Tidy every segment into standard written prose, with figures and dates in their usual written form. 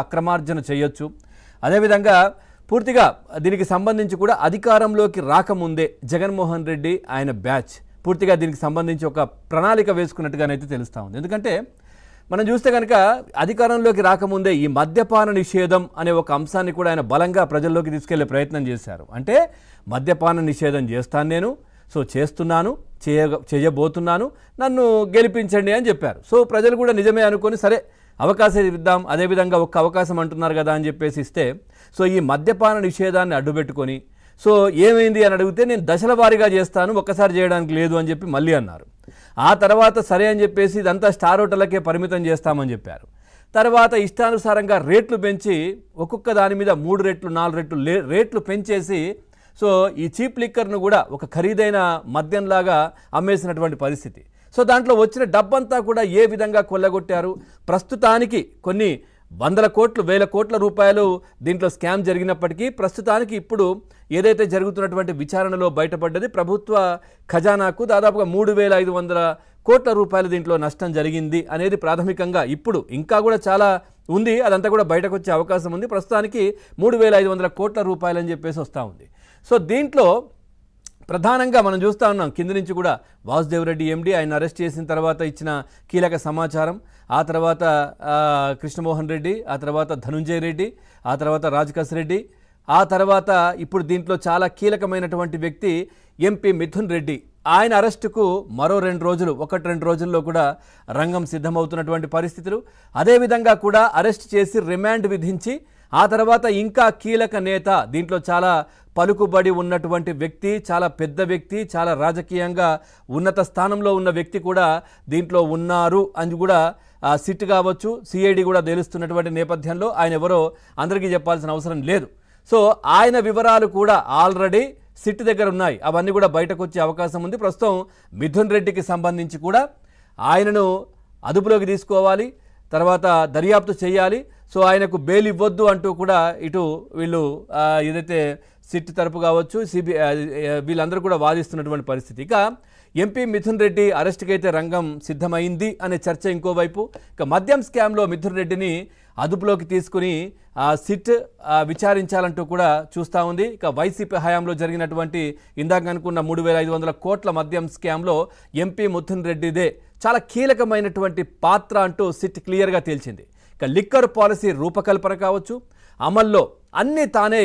అక్రమార్జన చేయొచ్చు. అదేవిధంగా పూర్తిగా దీనికి సంబంధించి కూడా అధికారంలోకి రాకముందే జగన్మోహన్ రెడ్డి ఆయన బ్యాచ్ పూర్తిగా దీనికి సంబంధించి ఒక ప్రణాళిక వేసుకున్నట్టుగానైతే తెలుస్తూ ఉంది. ఎందుకంటే మనం చూస్తే కనుక అధికారంలోకి రాకముందే ఈ మద్యపాన నిషేధం అనే ఒక అంశాన్ని కూడా ఆయన బలంగా ప్రజల్లోకి తీసుకెళ్లే ప్రయత్నం చేశారు. అంటే మద్యపాన నిషేధం చేస్తాను నేను, సో చేస్తున్నాను, చేయబోతున్నాను, నన్ను గెలిపించండి అని చెప్పారు. సో ప్రజలు కూడా నిజమే అనుకొని సరే అవకాశం ఇద్దాం, అదేవిధంగా ఒక్క అవకాశం అంటున్నారు కదా అని చెప్పేసి ఇస్తే, సో ఈ మద్యపాన నిషేధాన్ని అడ్డుపెట్టుకొని సో ఏమైంది అని అడిగితే నేను దశల వారీగా చేస్తాను, ఒక్కసారి చేయడానికి లేదు అని చెప్పి మళ్ళీ అన్నారు. ఆ తర్వాత సరే అని చెప్పేసి ఇదంతా స్టార్ హోటళ్ళకే పరిమితం చేస్తామని చెప్పారు. తర్వాత ఇష్టానుసారంగా రేట్లు పెంచి ఒక్కొక్క దాని మీద 3 రెట్లు 4 రెట్లు రేట్లు పెంచేసి సో ఈ చీప్ లిక్కర్ను కూడా ఒక ఖరీదైన మద్యంలాగా అమ్మేసినటువంటి పరిస్థితి. సో దాంట్లో వచ్చిన డబ్బంతా కూడా ఏ విధంగా కొల్లగొట్టారు. ప్రస్తుతానికి కొన్ని వందల కోట్లు, వేల కోట్ల రూపాయలు దీంట్లో స్కామ్ జరిగినప్పటికీ ప్రస్తుతానికి ఇప్పుడు ఏదైతే జరుగుతున్నటువంటి విచారణలో బయటపడ్డది ప్రభుత్వ ఖజానాకు దాదాపుగా 3,500 కోట్ల రూపాయలు దీంట్లో నష్టం జరిగింది అనేది ప్రాథమికంగా. ఇప్పుడు ఇంకా కూడా చాలా ఉంది, అదంతా కూడా బయటకు వచ్చే అవకాశం ఉంది. ప్రస్తుతానికి 3,500 కోట్ల రూపాయలు అని చెప్పేసి వస్తూ ఉంది. సో దీంట్లో ప్రధానంగా మనం చూస్తూ ఉన్నాం కింద నుంచి కూడా వాసుదేవ్ రెడ్డి ఎండి ఆయన అరెస్ట్ చేసిన తర్వాత ఇచ్చిన కీలక సమాచారం, ఆ తర్వాత కృష్ణమోహన్ రెడ్డి, ఆ తర్వాత ధనుంజయ రెడ్డి, ఆ తర్వాత రాజకాస్ రెడ్డి, ఆ తర్వాత ఇప్పుడు దీంట్లో చాలా కీలకమైనటువంటి వ్యక్తి ఎంపీ మిథున్ రెడ్డి. ఆయన అరెస్టుకు మరో 1-2 రోజుల్లో కూడా రంగం సిద్ధమవుతున్నటువంటి పరిస్థితులు. అదేవిధంగా కూడా అరెస్ట్ చేసి రిమాండ్ విధించి ఆ తర్వాత ఇంకా కీలక నేత, దీంట్లో చాలా పలుకుబడి ఉన్నటువంటి వ్యక్తి, చాలా పెద్ద వ్యక్తి, చాలా రాజకీయంగా ఉన్నత స్థానంలో ఉన్న వ్యక్తి కూడా దీంట్లో ఉన్నారు అని కూడా సిట్ కావచ్చు, సిఐడి కూడా తెలుస్తున్నటువంటి నేపథ్యంలో ఆయన ఎవరో అందరికీ చెప్పాల్సిన అవసరం లేదు. సో ఆయన వివరాలు కూడా ఆల్రెడీ సిట్ దగ్గర ఉన్నాయి, అవన్నీ కూడా బయటకు వచ్చే అవకాశం ఉంది. ప్రస్తుతం మిథున్ రెడ్డికి సంబంధించి కూడా ఆయనను అదుపులోకి తీసుకోవాలి, తర్వాత దర్యాప్తు చేయాలి. సో ఆయనకు బెయిల్ ఇవ్వద్దు అంటూ కూడా ఇటు వీళ్ళు ఏదైతే సిట్ తరపు కావచ్చు, వీళ్ళందరూ కూడా వాదిస్తున్నటువంటి పరిస్థితి. ఇక ఎంపీ మిథున్ రెడ్డి అరెస్ట్కి అయితే రంగం సిద్ధమైంది అనే చర్చ ఇంకోవైపు. ఇక మద్యం స్కామ్లో మిథున్ రెడ్డిని అదుపులోకి తీసుకుని సిట్ విచారించాలంటూ కూడా చూస్తూ ఉంది. ఇక వైసీపీ హయాంలో జరిగినటువంటి ఇందాక అనుకున్న 3,500 కోట్ల మద్యం స్కామ్లో ఎంపీ మిథున్ రెడ్డిదే చాలా కీలకమైనటువంటి పాత్ర అంటూ సిట్ క్లియర్గా తేల్చింది. ఇక లిక్కర్ పాలసీ రూపకల్పన కావచ్చు, అమల్లో అన్నీ తానే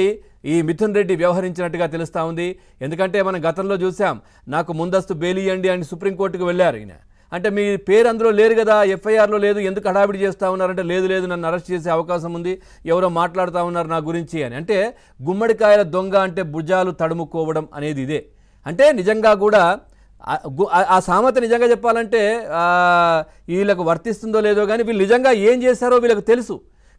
ఈ మిథున్ రెడ్డి వ్యవహరించినట్టుగా తెలుస్తూ ఉంది. ఎందుకంటే మనం గతంలో చూసాం, నాకు ముందస్తు బెయిల్ ఇవ్వండి అని సుప్రీంకోర్టుకు వెళ్ళారు ఈయన. అంటే మీ పేరు అందులో లేరు కదా, ఎఫ్ఐఆర్లో లేదు, ఎందుకు హడావిడి చేస్తూ ఉన్నారంటే లేదు నన్ను అరెస్ట్ చేసే అవకాశం ఉంది, ఎవరో మాట్లాడుతూ ఉన్నారు నా గురించి అని. అంటే గుమ్మడికాయల దొంగ అంటే భుజాలు తడుముకోవడం అనేది ఇదే. అంటే నిజంగా కూడా ఆ సామెత నిజంగా చెప్పాలంటే వీళ్ళకు వర్తిస్తుందో లేదో కానీ వీళ్ళు నిజంగా ఏం చేశారో వీళ్ళకు తెలుసు.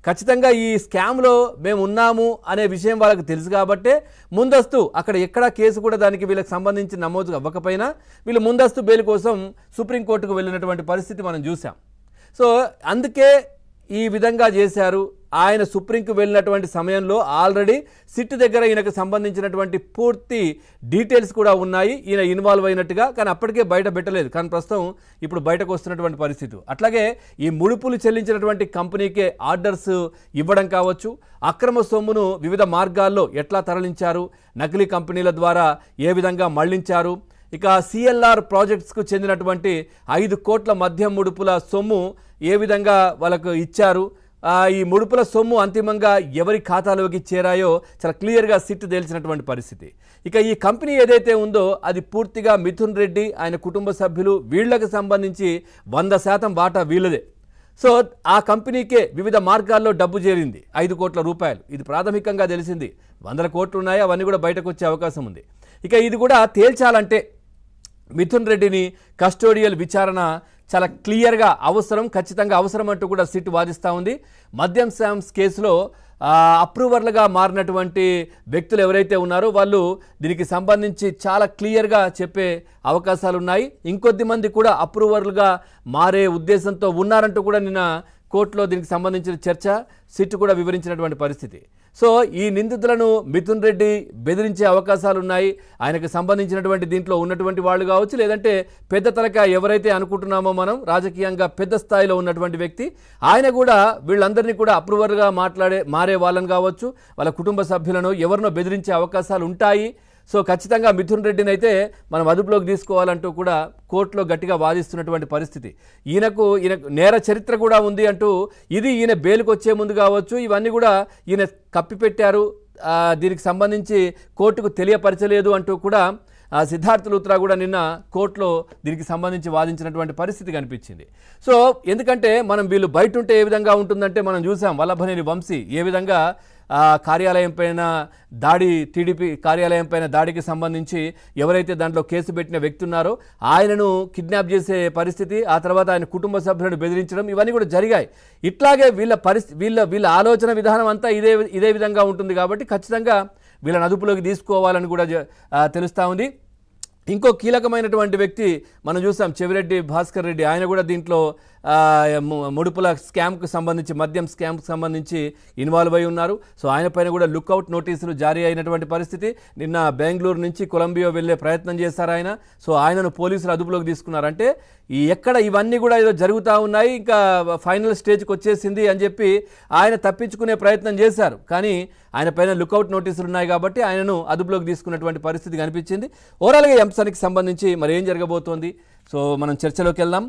ఖచ్చితంగా ఈ స్కామ్లో మేము ఉన్నాము అనే విషయం వాళ్ళకి తెలుసు కాబట్టే ముందస్తు అక్కడ ఎక్కడా కేసు కూడా దానికి వీళ్ళకి సంబంధించి నమోదు అవ్వకపోయినా వీళ్ళు ముందస్తు బెయిల్ కోసం సుప్రీంకోర్టుకు వెళ్ళినటువంటి పరిస్థితి మనం చూసాం. సో అందుకే ఈ విధంగా చేశారు. ఆయన సుప్రీంకు వెళ్ళినటువంటి సమయంలో ఆల్రెడీ సిట్ దగ్గర ఈయనకు సంబంధించినటువంటి పూర్తి డీటెయిల్స్ కూడా ఉన్నాయి, ఈయన ఇన్వాల్వ్ అయినట్టుగా. కానీ అప్పటికే బయట పెట్టలేదు, కానీ ప్రస్తుతం ఇప్పుడు బయటకు వస్తున్నటువంటి పరిస్థితి. అట్లాగే ఈ ముడుపులు చెల్లించినటువంటి కంపెనీకే ఆర్డర్స్ ఇవ్వడం కావచ్చు, అక్రమ సొమ్మును వివిధ మార్గాల్లో ఎట్లా తరలించారు, నకిలీ కంపెనీల ద్వారా ఏ విధంగా మళ్లించారు. ఇక సిఎల్ఆర్ ప్రాజెక్ట్స్కు చెందినటువంటి 5 కోట్ల మద్యం ముడుపుల సొమ్ము ఏ విధంగా వాళ్ళకు ఇచ్చారు, ఈ ముడుపుల సొమ్ము అంతిమంగా ఎవరి ఖాతాలోకి చేరాయో చాలా క్లియర్గా సిట్ తేల్చినటువంటి పరిస్థితి. ఇక ఈ కంపెనీ ఏదైతే ఉందో అది పూర్తిగా మిథున్ రెడ్డి, ఆయన కుటుంబ సభ్యులు, వీళ్లకు సంబంధించి 100% వాటా వీళ్ళదే. సో ఆ కంపెనీకే వివిధ మార్గాల్లో డబ్బు చేరింది 5 కోట్ల రూపాయలు. ఇది ప్రాథమికంగా తెలిసింది. 100 కోట్లు ఉన్నాయి, అవన్నీ కూడా బయటకు వచ్చే అవకాశం ఉంది. ఇక ఇది కూడా తేల్చాలంటే మిథున్ రెడ్డిని కస్టోడియల్ విచారణ చాలా క్లియర్గా అవసరం, ఖచ్చితంగా అవసరం అంటూ కూడా సిట్ వాదిస్తూ ఉంది. మద్యం స్కామ్స్ కేసులో అప్రూవర్లుగా మారినటువంటి వ్యక్తులు ఎవరైతే ఉన్నారో వాళ్ళు దీనికి సంబంధించి చాలా క్లియర్గా చెప్పే అవకాశాలు ఉన్నాయి. ఇంకొద్ది మంది కూడా అప్రూవర్లుగా మారే ఉద్దేశంతో ఉన్నారంటూ కూడా నిన్న కోర్టులో దీనికి సంబంధించిన చర్చ సిట్ కూడా వివరించినటువంటి పరిస్థితి. సో ఈ నిందితులను మిథున్ రెడ్డి బెదిరించే అవకాశాలు ఉన్నాయి. ఆయనకు సంబంధించినటువంటి దీంట్లో ఉన్నటువంటి వాళ్ళు కావచ్చు, లేదంటే పెద్ద తలక ఎవరైతే అనుకుంటున్నామో మనం రాజకీయంగా పెద్ద స్థాయిలో ఉన్నటువంటి వ్యక్తి, ఆయన కూడా వీళ్ళందరినీ కూడా అప్రూవర్గా మారే వాళ్ళని కావచ్చు, వాళ్ళ కుటుంబ సభ్యులను ఎవరినో బెదిరించే అవకాశాలు ఉంటాయి. సో ఖచ్చితంగా మిథున్ రెడ్డిని అయితే మనం అదుపులోకి తీసుకోవాలంటూ కూడా కోర్టులో గట్టిగా వాదిస్తున్నటువంటి పరిస్థితి. ఈయనకు నేర చరిత్ర కూడా ఉంది అంటూ ఇది ఈయన బెయిల్కి వచ్చే ముందు కావచ్చు, ఇవన్నీ కూడా ఈయన కప్పిపెట్టారు, దీనికి సంబంధించి కోర్టుకు తెలియపరచలేదు అంటూ కూడా సిద్ధార్థ్ లూత్రా కూడా నిన్న కోర్టులో దీనికి సంబంధించి వాదించినటువంటి పరిస్థితి కనిపించింది. సో ఎందుకంటే మనం వీళ్ళు బయట ఉంటే ఏ విధంగా ఉంటుందంటే మనం చూసాం వల్లభనేని వంశీ ఏ విధంగా కార్యాలయం పైన దాడి, టీడీపీ కార్యాలయం పైన దాడికి సంబంధించి ఎవరైతే దాంట్లో కేసు పెట్టిన వ్యక్తి ఉన్నారో ఆయనను కిడ్నాప్ చేసే పరిస్థితి, ఆ తర్వాత ఆయన కుటుంబ సభ్యులను బెదిరించడం, ఇవన్నీ కూడా జరిగాయి. ఇట్లాగే వీళ్ళ ఆలోచన విధానం అంతా ఇదే విధంగా ఉంటుంది. కాబట్టి ఖచ్చితంగా వీళ్ళని అదుపులోకి తీసుకోవాలని కూడా తెలుస్తూ ఉంది. ఇంకో కీలకమైనటువంటి వ్యక్తి మనం చూసాం చెవిరెడ్డి భాస్కర్ రెడ్డి, ఆయన కూడా దీంట్లో ముడుపుల స్కామ్కు సంబంధించి, మద్యం స్కామ్కి సంబంధించి ఇన్వాల్వ్ అయి ఉన్నారు. సో ఆయన పైన కూడా లుక్అవుట్ నోటీసులు జారీ అయినటువంటి పరిస్థితి. నిన్న బెంగళూరు నుంచి కొలంబియా వెళ్ళే ప్రయత్నం చేశారు ఆయన. సో ఆయనను పోలీసులు అదుపులోకి తీసుకున్నారు. అంటే ఎక్కడ ఇవన్నీ కూడా ఏదో జరుగుతూ ఉన్నాయి, ఇంకా ఫైనల్ స్టేజ్కి వచ్చేసింది అని చెప్పి ఆయన తప్పించుకునే ప్రయత్నం చేశారు. కానీ ఆయన పైన లుక్అవుట్ నోటీసులు ఉన్నాయి కాబట్టి ఆయనను అదుపులోకి తీసుకున్నటువంటి పరిస్థితి కనిపించింది. ఓవరాల్గా ఈ అంశానికి సంబంధించి మరి ఏం జరగబోతోంది, సో మనం చర్చలోకి వెళ్దాం.